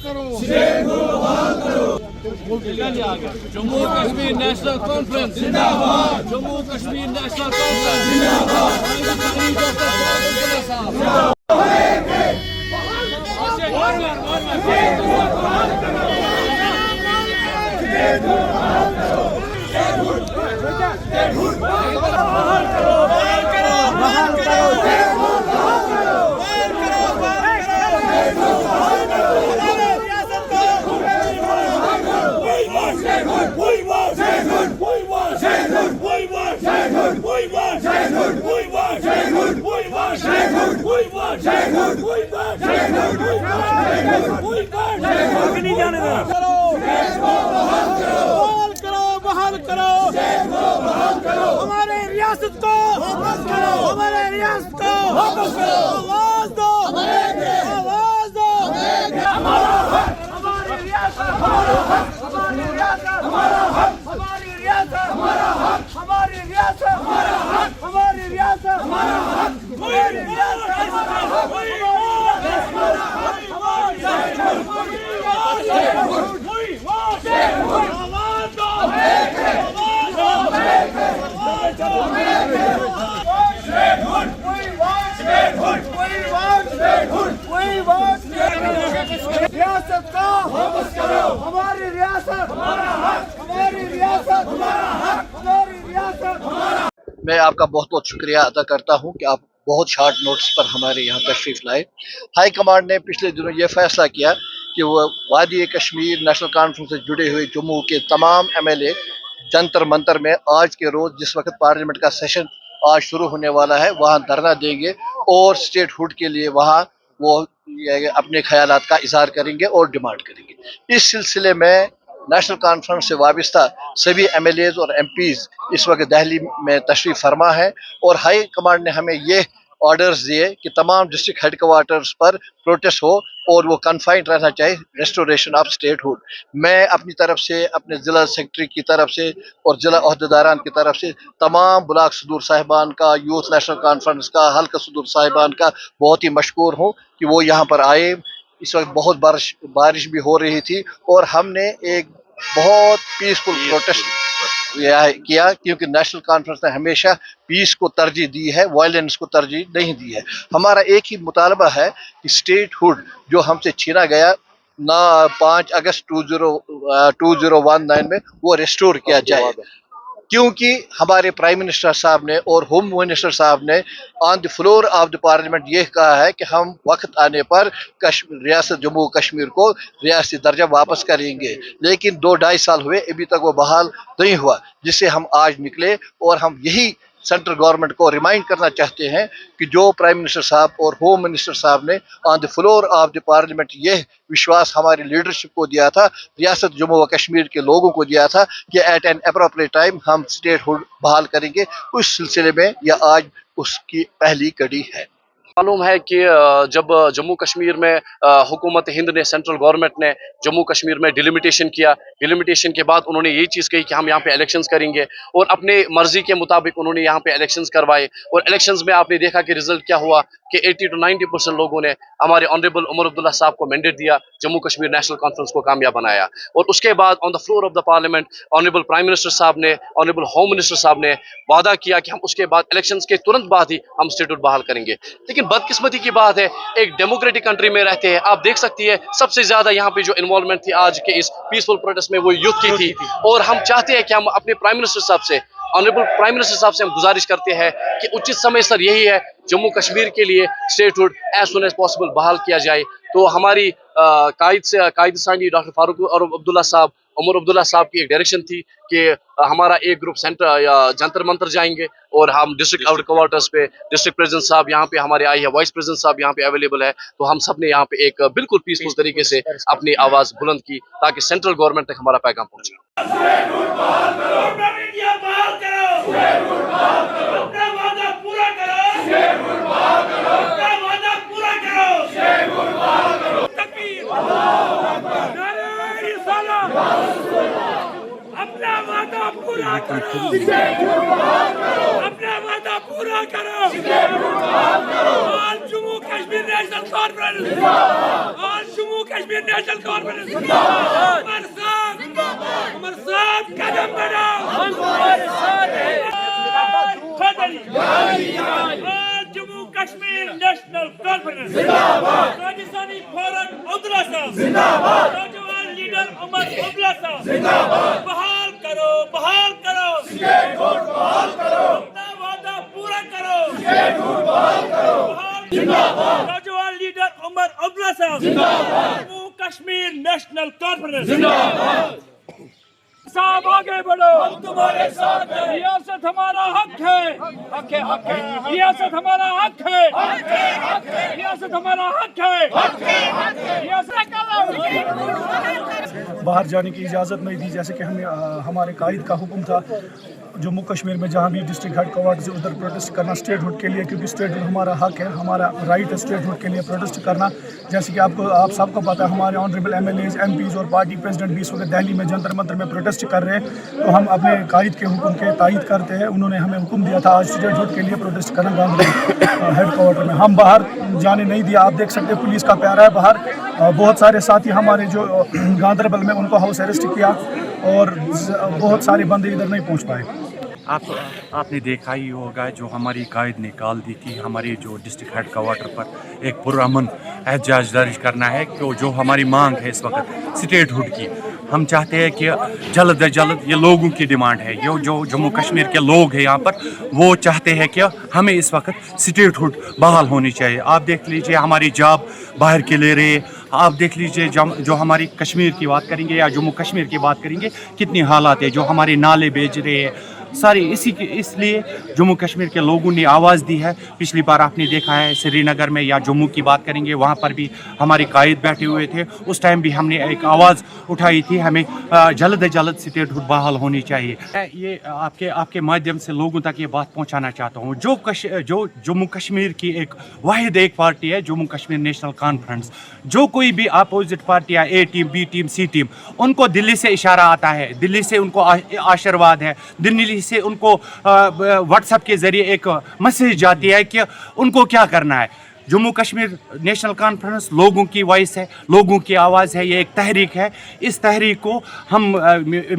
Jammu Kashmir national conference जिंदाबाद। Jammu Kashmir national conference जिंदाबाद। हमारे रियासत को वापस करो, हमारे रियासत को वापस करो, आवाज दो, आवाज दो, हमारा हक, हमारी रियासत, हमारा हक, हमारी रियासत, हमारा हक, हमारी रियासत, हमारा हक, हमारी रियासत, हमारा हक, हमारी रियासत, हमारा हक, हमारी रियासत, हमारा हक, हमारी रियासत का वापस करो, हमारी रियासत, हमारा हक, हमारी रियासत, हमारा हक, हमारी रियासत, हमारा। मैं आपका बहुत बहुत शुक्रिया अदा करता हूं कि आप बहुत शॉर्ट नोटिस पर हमारे यहाँ तशरीफ़ लाए। हाई कमांड ने पिछले दिनों ये फैसला किया कि वो वादी कश्मीर नेशनल कॉन्फ्रेंस से जुड़े हुए जम्मू के तमाम MLA जंतर मंतर में आज के रोज़ जिस वक्त पार्लियामेंट का सेशन आज शुरू होने वाला है वहाँ धरना देंगे और स्टेट हुड के लिए वहाँ वो अपने ख्यालात का इजहार करेंगे और डिमांड करेंगे। इस सिलसिले में नेशनल कॉन्फ्रेंस से वाबस्ता सभी MLAs और MPs इस वक्त दिल्ली में तशरीफ़ फरमा है और हाई कमांड ने हमें ये ऑर्डर्स दिए कि तमाम डिस्ट्रिक्ट हेडक्वार्टर्स पर प्रोटेस्ट हो और वो कन्फाइंड रहना चाहिए रेस्टोरेशन ऑफ स्टेट हुड। मैं अपनी तरफ से, अपने ज़िला सेक्रेटरी की तरफ से और ज़िला अहदेदारान की तरफ से तमाम ब्लॉक सदूर साहिबान का, यूथ नेशनल कॉन्फ्रेंस का, हल्का सदूर साहिबान का बहुत ही मशकूर हूँ कि वो यहाँ पर आए। इस वक्त बहुत बारिश भी हो रही थी और हमने एक बहुत पीसफुल प्रोटेस्ट किया क्योंकि नेशनल कॉन्फ्रेंस ने हमेशा पीस को तरजीह दी है, वायलेंस को तरजीह नहीं दी है। हमारा एक ही मुतालबा है कि स्टेट हुड जो हमसे छीना गया ना 5 अगस्त 2019 में वो रिस्टोर किया जाए, क्योंकि हमारे प्राइम मिनिस्टर साहब ने और होम मिनिस्टर साहब ने on the floor of the parliament ये कहा है कि हम वक्त आने पर रियासत जम्मू कश्मीर को रियासती दर्जा वापस करेंगे, लेकिन 2-2.5 साल हुए अभी तक वो बहाल नहीं हुआ, जिससे हम आज निकले और हम यही सेंट्रल गवर्नमेंट को रिमाइंड करना चाहते हैं कि जो प्राइम मिनिस्टर साहब और होम मिनिस्टर साहब ने on the floor of the parliament यह विश्वास हमारी लीडरशिप को दिया था, रियासत जम्मू व कश्मीर के लोगों को दिया था कि एट एन अप्रोप्रिएट टाइम हम स्टेट हुड बहाल करेंगे, उस सिलसिले में यह आज उसकी पहली कड़ी है। मालूम है कि जब जम्मू कश्मीर में हुकूमत हिंद ने, सेंट्रल गवर्नमेंट ने जम्मू कश्मीर में डिलिमिटेशन किया, डिलिमिटेशन के बाद उन्होंने यही चीज़ कही कि हम यहाँ पे इलेक्शंस करेंगे और अपने मर्जी के मुताबिक उन्होंने यहाँ पे इलेक्शंस करवाए और इलेक्शंस में आपने देखा कि रिजल्ट क्या हुआ कि 80 to 90% लोगों ने हमारे ऑनरेबल उमर अब्दुल्ला साहब को मैंडेट दिया, जम्मू कश्मीर नेशनल कॉन्फ्रेंस को कामयाब बनाया। और उसके बाद on the floor of the parliament honourable prime minister साहब ने, ऑनरेबल होम मिनिस्टर साहब ने वादा किया कि हम उसके बाद इलेक्शंस के तुरंत बाद ही हम स्टेटहुड बहाल करेंगे। लेकिन बदकिस्मती की बात है, एक डेमोक्रेटिक कंट्री में रहते हैं, आप देख सकती है सबसे ज्यादा यहाँ पे जो इन्वॉल्वमेंट थी आज के इस पीसफुल प्रोटेस्ट में वो यूथ की थी। और हम चाहते हैं कि हम अपने प्राइम मिनिस्टर साहब से, ऑनरेबल प्राइम मिनिस्टर साहब से हम गुजारिश करते हैं कि उचित समय सर यही है जम्मू कश्मीर के लिए statehood as soon as possible बहाल किया जाए। तो हमारी कायद सानी डॉक्टर फारूक और अब्दुल्ला साहब, उमर अब्दुल्ला साहब की एक डायरेक्शन थी कि हमारा एक ग्रुप सेंटर जंतर मंतर जाएंगे और हम डिस्ट्रिक्ट आउट क्वार्टर्स पे, डिस्ट्रिक्ट प्रेसिडेंट साहब यहाँ पे हमारे आए हैं, वाइस प्रेसिडेंट साहब यहाँ पे अवेलेबल है, तो हम सब ने यहाँ पे एक बिल्कुल पीसफुल तरीके से अपनी आवाज़ बुलंद की ताकि सेंट्रल गवर्नमेंट तक हमारा पैगाम पहुँचे। अपना वादा पूरा करो, अपना वादा पूरा करो, Jammu Kashmir National Conference Zindabad. All Jammu Kashmir National Conference Zindabad. Umar Saab kadam badhao. Hum tumhare saath hain. All Jammu Kashmir National Conference Zindabad. Rajasthani Farooq Abdullah Saab Zindabad. Nojwan leader Umar Abdullah Saab Zindabad. बहाल करो statehood बहाल करो अपना वादा पूरा करो statehood बहाल करो जिंदाबाद नौजवान लीडर उमर अब्दुल्ला साहब जिंदाबाद जम्मू कश्मीर नेशनल कॉन्फ्रेंस जिंदाबाद साहब आगे बढ़ो हम तुम्हारे साथ हैं रियासत हमारा हक है रियासत हमारा हक है रियासत हमारा हक है बाहर जाने की इजाज़त नहीं दी, जैसे कि हमें हमारे कायद का हुक्म था जम्मू कश्मीर में जहाँ भी डिस्ट्रिक्ट हेड क्वार्टर से उधर प्रोटेस्ट करना स्टेटहुड के लिए, क्योंकि स्टेटहुड हमारा हक है, हमारा राइट है स्टेटहुड के लिए प्रोटेस्ट करना। जैसे कि आप सबको पता है हमारे ऑनरेबल MLAs MPs और पार्टी प्रेसिडेंट भी इस वक्त दिल्ली में जंतर मंतर में प्रोटेस्ट कर रहे हैं, तो हम अपने कायद के हुक्म के तायद करते हैं। उन्होंने हमें हुक्म दिया था आज स्टेटहुड के लिए प्रोटेस्ट करना गांधरबल हेड क्वार्टर में। हम बाहर जाने नहीं दिया, आप देख सकते हैं पुलिस का प्यारा है बाहर। बहुत सारे साथी हमारे जो गांधरबल में उनको हाउस अरेस्ट किया और बहुत सारे बंदे इधर नहीं पहुंच पाए। आपने देखा ही होगा जो हमारी कायद ने कॉल दी थी हमारी जो डिस्ट्रिक्ट हेड क्वार्टर पर एक पुरअमन एहतजाज दर्ज करना है, कि जो हमारी मांग है इस वक्त स्टेटहुड की। हम चाहते हैं कि जल्द से जल्द, ये लोगों की डिमांड है, ये जो जम्मू कश्मीर के लोग हैं यहाँ पर, वो चाहते हैं कि हमें इस वक्त स्टेटहुड बहाल होनी चाहिए। आप देख लीजिए हमारी जॉब बाहर के ले रहे, आप देख लीजिए जो हमारी कश्मीर की बात करेंगे या जम्मू कश्मीर की बात करेंगे, कितनी हालात है, जो हमारे नाले बेच रहे हैं सारी इसलिए जम्मू कश्मीर के लोगों ने आवाज़ दी है। पिछली बार आपने देखा है श्रीनगर में या जम्मू की बात करेंगे, वहाँ पर भी हमारे कायद बैठे हुए थे, उस टाइम भी हमने एक आवाज़ उठाई थी, हमें जल्द से जल्द स्टेटहुड बहाल होनी चाहिए। ये आपके माध्यम से लोगों तक ये बात पहुँचाना चाहता हूँ। जो जम्मू कश्मीर की एक वाहिद एक पार्टी है जम्मू कश्मीर नेशनल कॉन्फ्रेंस, जो कोई भी अपोजिट पार्टी है, A team B team C team, उनको दिल्ली से इशारा आता है, दिल्ली से उनको आशीर्वाद है, दिल्ली से उनको व्हाट्सएप के ज़रिए एक मैसेज जाती है कि उनको क्या करना है। जम्मू कश्मीर नेशनल कॉन्फ्रेंस लोगों की वॉइस है, लोगों की आवाज़ है, ये एक तहरीक है। इस तहरीक को हम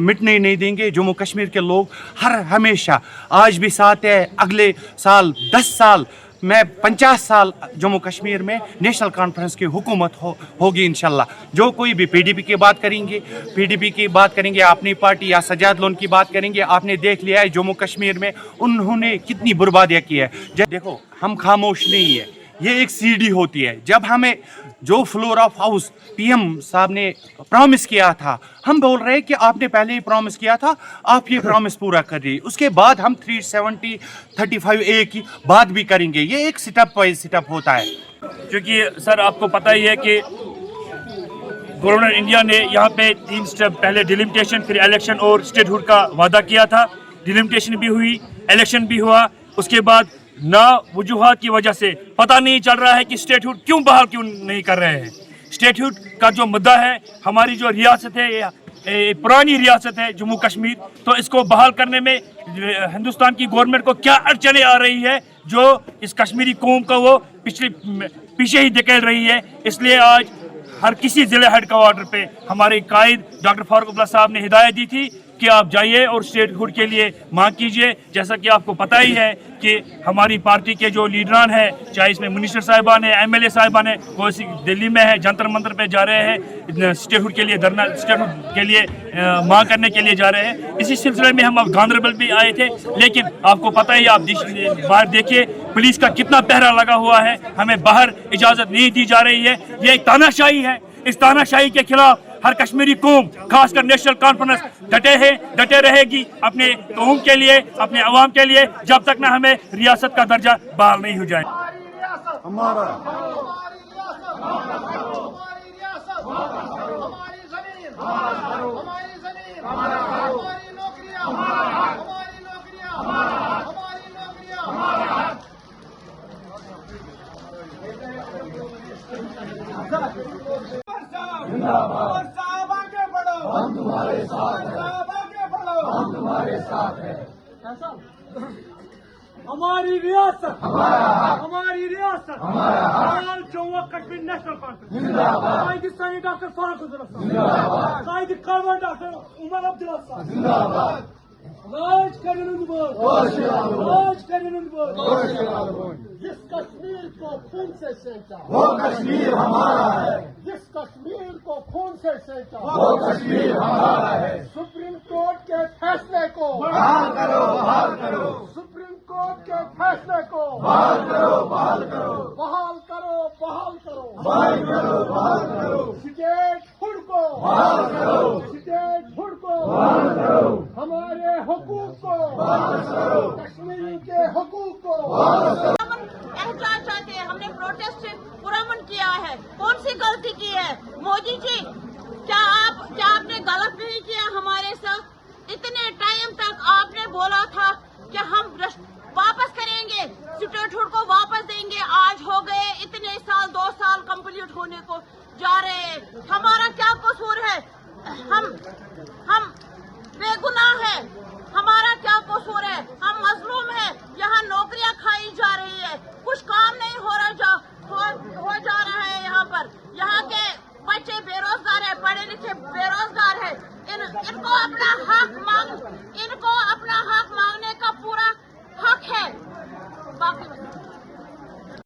मिटने नहीं देंगे। जम्मू कश्मीर के लोग हमेशा आज भी साथ है, अगले साल 10 साल में 50 साल जम्मू कश्मीर में नेशनल कॉन्फ्रेंस की हुकूमत होगी इंशाल्लाह। जो कोई भी PDP की बात करेंगे अपनी पार्टी या सजाद लोन की बात करेंगे, आपने देख लिया है जम्मू कश्मीर में उन्होंने कितनी बर्बादियाँ की है। देखो हम खामोश नहीं है, ये एक CD होती है। जब हमें जो फ्लोर ऑफ हाउस PM साहब ने प्रॉमिस किया था, हम बोल रहे हैं कि आपने पहले ही प्रॉमिस किया था, आप ये प्रॉमिस पूरा कर रही है। उसके बाद हम 370-35A की बात भी करेंगे। ये एक स्टेप बाय स्टेप होता है। क्योंकि सर आपको पता ही है कि गवर्नमेंट इंडिया ने यहाँ पे 3 स्टेप पहले डिलिमिटेशन, फिर इलेक्शन और स्टेटहुड का वादा किया था। डिलिमिटेशन भी हुई, इलेक्शन भी हुआ, उसके बाद ना वजूहात की वजह से पता नहीं चल रहा है कि स्टेटहुड क्यों बहाल क्यों नहीं कर रहे हैं। स्टेटहुड का जो मुद्दा है, हमारी जो रियासत है, पुरानी रियासत है जम्मू कश्मीर, तो इसको बहाल करने में हिंदुस्तान की गवर्नमेंट को क्या अड़चनें आ रही है, जो इस कश्मीरी कौम का वो पीछे ही धकेल रही है। इसलिए आज हर किसी ज़िले हेड क्वार्टर पे हमारे कायद डॉक्टर फारूक अब्दुल्ला साहब ने हिदायत दी थी कि आप जाइए और स्टेटहुड के लिए मांग कीजिए। जैसा कि आपको पता ही है कि हमारी पार्टी के जो लीडरान हैं, चाहे इसमें मिनिस्टर साहिबान हैं, MLA साहिबान हैं, वो दिल्ली में है, जंतर मंतर पे जा रहे हैं, स्टेटहुड के लिए स्टेटहुड के लिए मांग करने के लिए जा रहे हैं। इसी सिलसिले में हम अब गांधरबल भी आए थे, लेकिन आपको पता ही, आप बाहर देखिए पुलिस का कितना पहरा लगा हुआ है, हमें बाहर इजाज़त नहीं दी जा रही है। ये एक तानाशाही है। इस तानाशाही के खिलाफ हर कश्मीरी कौम, खासकर नेशनल कॉन्फ्रेंस डटे रहेगी अपने कौम के लिए, अपने अवाम के लिए, जब तक ना हमें रियासत का दर्जा बहाल नहीं हो जाए। हम तुम्हारे साथ हैं, हम तुम्हारे साथ हैं। हमारी रियासत, हमारी रियासत। ریاست ہمارا جموں کشمیر نیشنل کانفرنس قائد ثانی ڈاکٹر فاروق عبداللہ صاحب قائد قومی ڈاکٹر عمر عبداللہ صاحب راج کرن راج کرن جس کشمیر کو خون سے سینچا وہ کشمیر ہمارا ہے جس کشمیر کو خون سے سینچا وہ کشمیر ہمارا ہے سپریم کورٹ کے فیصلے کو بحال کرو بحال کرو سپریم کورٹ کے فیصلے کو بحال کرو بحال کرو بحال کرو بحال کرو بحال کرو بحال کرو اسٹیٹ فوڈ کو بحال کرو اسٹیٹ فوڈ کو بحال کرو ہمارے حقوق کو بحال کرو کشمیری کے حقوق کو بحال کرو احتجاج چاہتے ہیں ہم نے پروٹیسٹ پرامن کیا ہے کون سی غلطی کی ہے مودی جی کیا آپ نے غلط نہیں کیا ہمارے ساتھ اتنے ٹائم تک آپ نے بولا تھا کہ ہم واپس کریں گے اسٹیٹ ہوڈ کو واپس دیں گے آج ہو گئے اتنے سال 2 سال کمپلیٹ ہونے کو جا رہے ہیں ہمارا کیا قصور ہے ہم بے گناہ ہے ہمارا کیا قصور ہے ہم مظلوم ہیں یہاں نوکریاں کھائی جا رہی ہے کچھ کام نہیں ہو جا رہا ہے یہاں پر یہاں کے بچے بے روزگار ہیں پڑھے لکھے بے روزگار ہیں ان کو اپنا حق مانگ ان